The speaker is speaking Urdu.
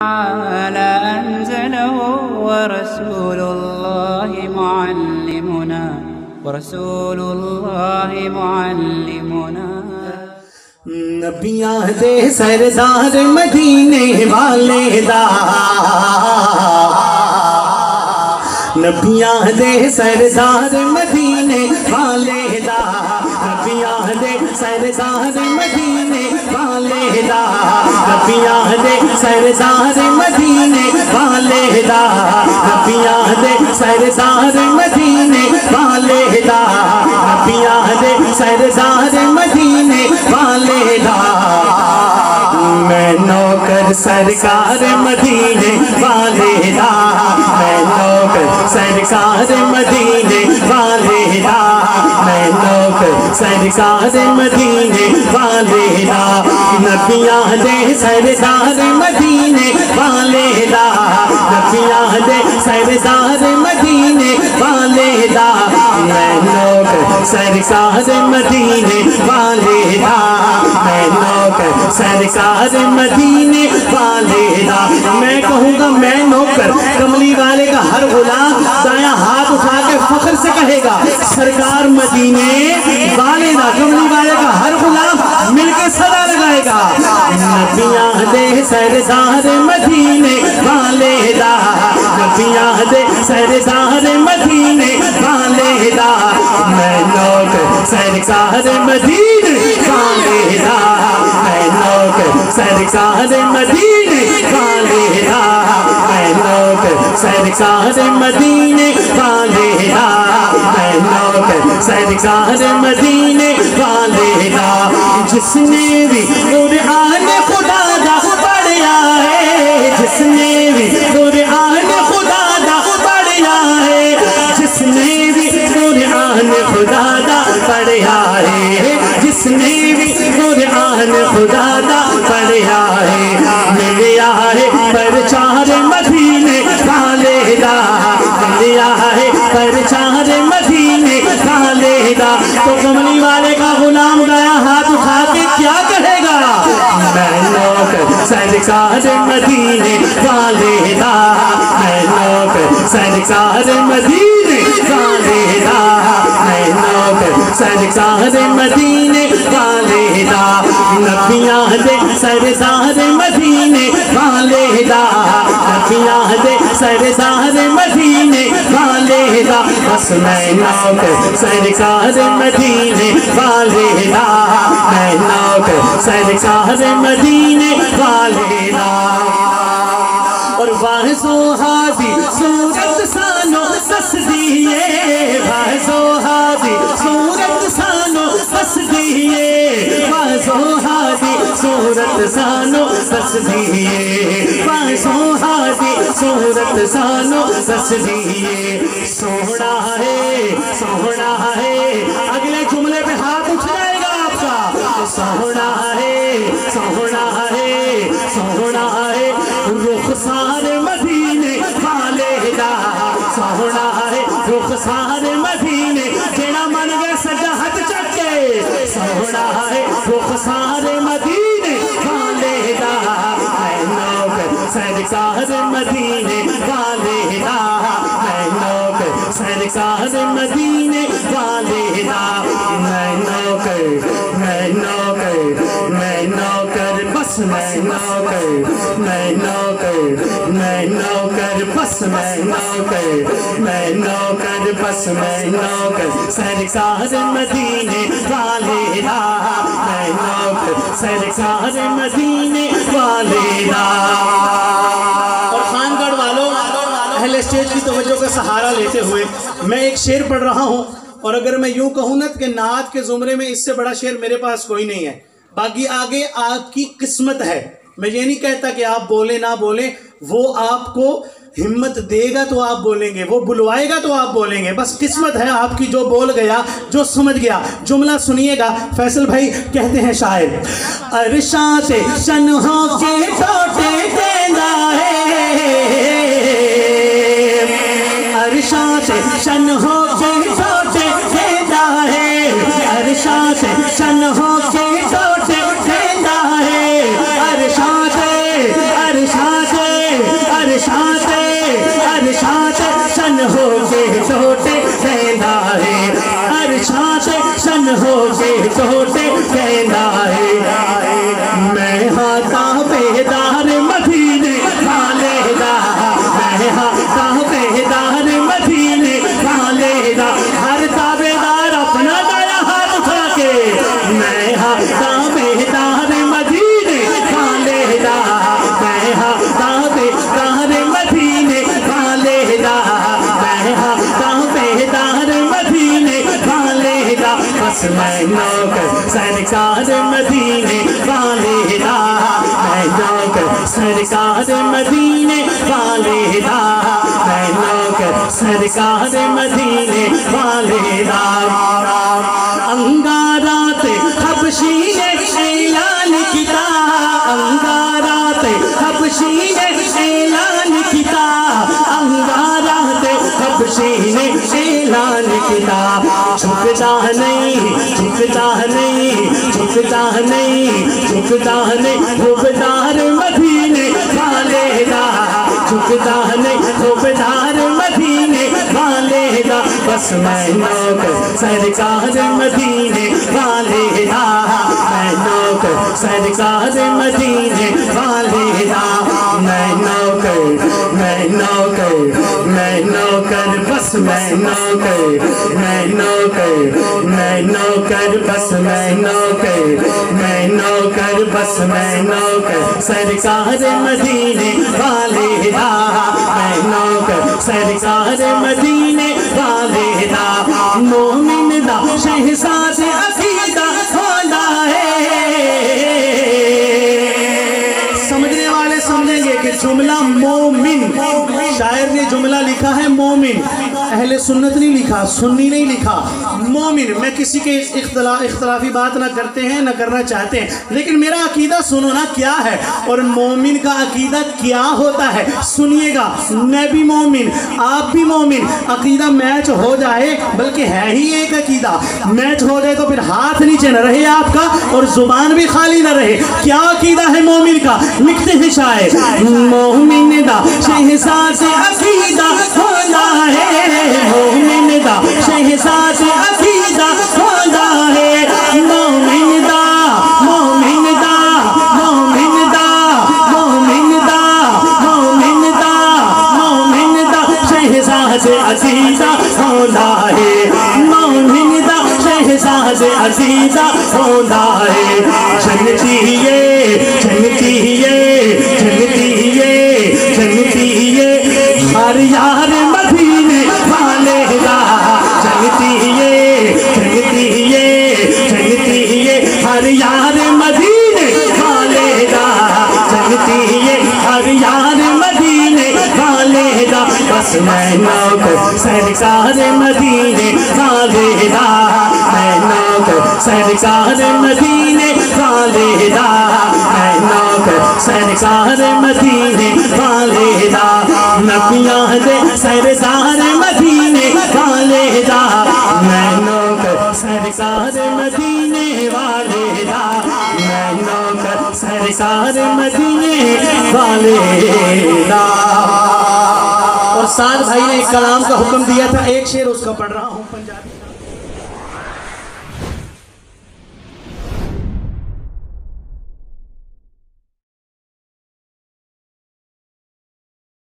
تعالى أنزله ورسول الله معلمنا نبیاں دے سردار مدینے والے دا نبیاں دے سردار مدینے والے دا نبیاں دے سردار مدینے والے دا نبیاں دے سردار مدینے والے دا نبیاں دے سردار مدینے والے دا نبیاں دے سردار مدینے والے دا میں نوکر سرکار مدینے والے دا میں نوکر سرکار مدینے والے دا میں نوکر سرکار مدینے والے دا نبیاں دے سردار مدینے والے دا نبیاں دے سردار مدینے والے دا میں نوکر سرکار مدینے والے دا میں نوکر سرکار مدینے والے دا میں کہوں گا میں نوکر کملی والے کا ہر غلام دایاں ہاتھ اٹھا کے فخر سے کہے گا سرکار مدینے والے دا کملی والے کا ہر غلام مل کے صدا لگائے گا نبیاں دے سردار مدینے والے دا نبیاں دے سردار مدینے والے دا میں نوکر سرکار مدینے والے دا میں نوکر سرکار مدینے والے دا میں نوکر سرکار مدینے والے دا میں نوکر سرکار مدینے والے دا جس نے بھی قرآن خدا دا پڑھیا ہے جس نے بھی قرآن خدا دا پڑھیا ہے جس نے بھی قرآن خدا دا پڑھیا ہے جس نے بھی قرآن خدا دا پڑھیا ہے ملیا ہے پرچار مدینے والے دا ملیا ہے پرچار مدینے والے دا تو کملی والے کا غلام گایا ہاتھ اٹھا کے کیا کہے گا میں نوکر سرکار مدینے والے دا میں نوکر سرکار مدینے والے دا میں نوکر سرکار مدینے والے دا نبیاں دے سردار مدینے والے دا نبیاں دے سردار مدینے والے دا بس میں نوکر سرکار مدینے والے دا میں نوکر سرکار مدینے والے دا اور واحد و حاضی صورت سانو تصدیے واحد و حاضی صورت سانو تصدیے واحد و حاضی صورت سانو تصدیے واحد و حاضی صورت سانو تصدیے سوڑا ہے اگلے جملے پہ ہاتھ اٹھ جائے گا آپ کا سوڑا ہے رخسار مدینے والے دا سوڑا ہے رخسار مدینے جیڑا من گئے سجا ہاتھ چکے سوڑا ہے رخسار مدینے والے دا میں نوکر سرکار مدینے والے دا میں نوکر سرکار مدینے والے دا میں نوکر بس میں نوکر بس میں نوکر بس میں نوکر سرکار مدینے والے دا میں نوکر سرکار مدینے والے دا اور خان گڑھ والوں اہل اسٹیج کی توجہ کا سہارا لیتے ہوئے میں ایک شعر پڑھ رہا ہوں اور اگر میں یوں کہوں نا کہ نعت کے زمرے میں اس سے بڑا شعر میرے پاس کوئی نہیں ہے باقی آگے آپ کی قسمت ہے میں یہ نہیں کہتا کہ آپ بولیں نہ بولیں وہ آپ کو ہمت دے گا تو آپ بولیں گے وہ بلوائے گا تو آپ بولیں گے بس قسمت ہے آپ کی جو بول گیا جو سمجھ گیا جملہ سنیے گا فیصل بھائی کہتے ہیں شاعر عرشاں سے شنہوں کے ٹوٹے دینا ہے عرشاں سے شنہوں کے ٹوٹے دینا ہے عرشاں سے شنہوں کے ٹوٹے دینا ہے عرشاں سے عرشات شن ہو کے چھوٹے کہنا ہے عرشات شن ہو کے چھوٹے کہنا ہے میں ہاتا بیدار مدینے والے دا میں ہاتا بیدار مدینے والے دا ہر تابیدار اپنا دایا ہاتھ اٹھا کے میں ہاتا بیدار مدینے والے دا میں ہاتا بیدار مدینے والے دا میں ہاتا بیدار مدینے والے دا بس میں نوکر سرکار مدینے والے دا میں نوکر سرکار مدینے والے دا میں نوکر سرکار مدینے والے دا انگارات حبشی نے اعلان کیا انگارات حبشی نے اعلان کیا انگارات حبشی نے اعلان کیا جھکتا نہیں جھکتا نہیں جھکتا نہیں جھکتا نہیں خوبدار مدینے والے دا جھکتا نہیں خوبدار مدینے والے دا بس میں نوکر سرکار مدینے والے دا میں نوکر سرکار مدینے والے دا میں نوکر میں نوکر میں نوکر بس میں نوکر میں نوکر میں نوکر بس میں نوکر میں نوکر بس میں نوکر سرکار مدینے والے دا میں نوکر سرکار مدینے والے دا مومن دا شہزاد عقیدہ ہونا ہے سمجھنے والے سمجھیں گے کہ جملہ مومن شاعر نے جملہ لکھا ہے مومن اہل سنت نہیں لکھا سنی نہیں لکھا مومن میں کسی کے اختلافی بات نہ کرتے ہیں نہ کرنا چاہتے ہیں لیکن میرا عقیدہ سنو نا کیا ہے اور مومن کا عقیدہ کیا ہوتا ہے سنیے گا میں بھی مومن آپ بھی مومن عقیدہ میچ ہو جائے بلکہ ہے ہی ایک عقیدہ میچ ہو جائے تو پھر ہاتھ نیچے نہ رہے آپ کا اور زبان بھی خالی نہ رہے کیا عقیدہ ہے مومن کا لکھتے ہیں شاعر مومن دا شہزاد عقیدہ ہونا ہے مومن دا شہزاد عقیدہ ہونا ہے مومن دا مومن دا مومن دا مومن دا مومن دا مومن دا شہزاد عقیدہ ہونا ہے مومن دا شہزاد عقیدہ ہونا ہے جنتی ہے جنتی ہے جنتی ہے جنتی ہے ہر یار مدینے والے دا جنتی ہے جنتی ہے جنتی ہے ہر یار مدینے والے دا جنتی ہے ہر یار مدینے والے دا بس میں نوکر سرکار مدینے والے دا میں نوکر سرکار مدینے والے دا میں نوکر سرکار مدینے والے دا نبیاں دے سرکار مدینے والے دا میں نوکر سرکار مدینے والے دا میں نوکر سرکار مدینے والے دا اور سعد بھائی نے ایک کلام کا حکم دیا تھا ایک شعر اس کا پڑھ رہا ہوں پنجابی